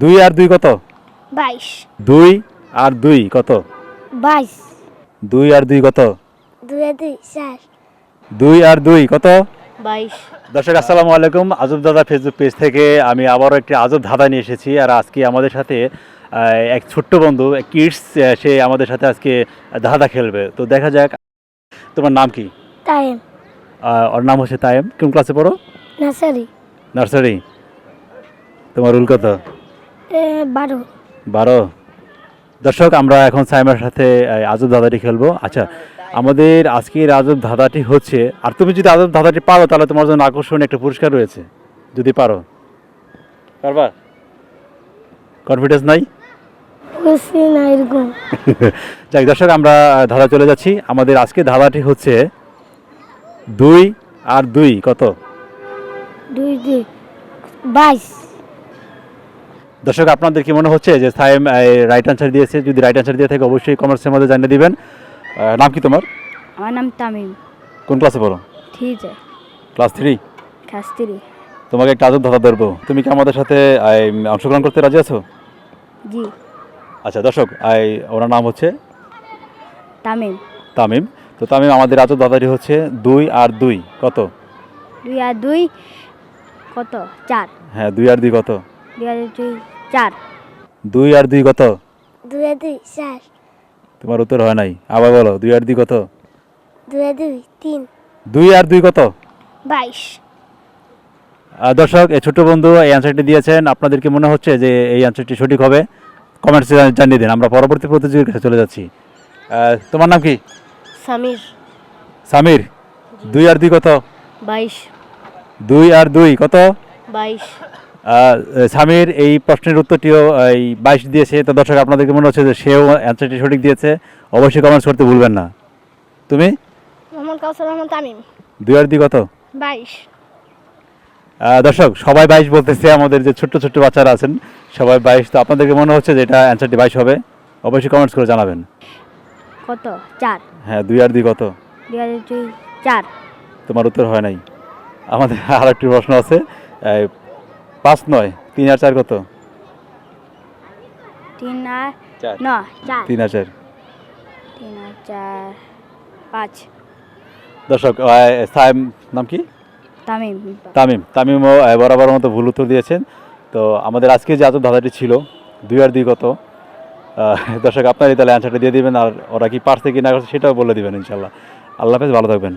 2 আর 2 কত? 22 2 আর 2 কত? 22 2 আর 2 কত? 2 আর 2 4 2 আর 2 কত? 22 দর্শক আসসালামু আলাইকুম। আজব দাদা ফেসবুক পেজ থেকে আমি আবারও একটি আজব ধাঁধা নিয়ে এসেছি। আর আজকে আমাদের সাথে এক ছোট্ট বন্ধু কিডস, সে আমাদের সাথে আজকে ধাঁধা খেলবে। তো দেখা যাক। তোমার নাম কি? টাইম ওর নাম হচ্ছে তাইম। কোন ক্লাসে পড়ো? Nursery nursery. তোমার রুল কত? 12 12। দর্শক আমরা এখন সাইমের সাথে আজব ধাঁধাটি খেলবো। আচ্ছা, আমাদের আজকের আজব ধাঁধাটি হচ্ছে, আর তুমি যদি আজব ধাঁধাটি পারো তাহলে তোমার জন্য আকর্ষণীয় একটা পুরস্কার রয়েছে। যদি পারো, পারবা? কনফিডেন্স নাই? বুঝছি না এরকম যাই দর্শক, আমরা ধাঁধা চলে যাচ্ছি। আমাদের আজকে ধাঁধাটি হচ্ছে 2 আর 2 কত? 2 2 22 দর্শক আপনাদের কি মনে হচ্ছে যে সাইম রাইট আনসার দিয়েছে? যদি রাইট আনসার দিয়ে থাকে অবশ্যই কমেন্টসের মধ্যে জানিয়ে দিবেন। নাম কি তোমার? আমার নাম তামিম। কোন ক্লাসে পড়ো? ঠিক আছে, ক্লাস 3। ক্লাস 3। তোমাকে একটা আজব ধাঁধা ধরবো, তুমি কি আমাদের সাথে অংশগ্রহণ করতে রাজি আছো? জি। আচ্ছা দর্শক, ওনার নাম হচ্ছে তামিম। তামিম। তো তামিম, আমাদের আজব ধাঁধাটি হচ্ছে 2 আর 2 কত? 2 আর 2 কত? 4। হ্যাঁ, 2 আর 2 কত? 2 আর 2 4। 2 আর 2 কত? 2 আর 2 4। তোমার উত্তর হয় নাই, আবার বলো। 2 আর 2 কত? 2 আর 2 3। 2 আর 2 কত? 22। দর্শক, এই ছোট্ট বন্ধু এই অ্যান্সারটি দিয়েছেন। আপনাদের কি মনে হচ্ছে যে এই অ্যান্সারটি সঠিক হবে? কমেন্টসে জানিয়ে দিন। আমরা পরবর্তী প্রতিযোগীর কাছে চলে যাচ্ছি। তোমার নাম কি? সামির। সামির। 2 আর 2 কত? 22। 2 আর 2 কত? 22। সামির এই প্রশ্নের উত্তরটিও এই 22 দিয়েছে। তো দর্শক আপনাদেরকে মনে হচ্ছে যে সেও অ্যান্সারটি সঠিক দিয়েছে? অবশ্যই কমেন্টস করতে ভুলবেন না। তুমি? মোহাম্মদ কাউসার রহমান তামিম। 2 আর 2 কত? 22। দর্শক সবাই 22 বলতেছে। আমাদের যে ছোট্ট ছোট্ট বাচ্চারা আছেন সবাই 22। তো আপনাদেরকে মনে হচ্ছে যে এটা অ্যান্সারটি 22 হবে? অবশ্যই কমেন্টস করে জানাবেন। কত? 4। হ্যাঁ, 2 আর 2 কত? 2 আর 2 4। তোমার উত্তর হয় নাই। আমাদের আর একটি প্রশ্ন আছে। 5 নয় 3 আর 4 কত? 3 আর 4। 9 4। 3 আর 4। 3 আর 4 5। দর্শক সাইম নাম কি? তামিম। তামিম। তামিমও বরাবর মতো ভুল উত্তর দিয়েছেন। তো আমাদের আজকে যে আজব ধাঁধাটি ছিল 2 আর 2 কত, দর্শক আপনারই তাহলে অ্যান্সারটা দিয়ে দিবেন। আর ওরা কি পারছে কি না করছে সেটাও বলে দিবেন ইনশাল্লাহ। আল্লাহ হাফেজ, ভালো থাকবেন।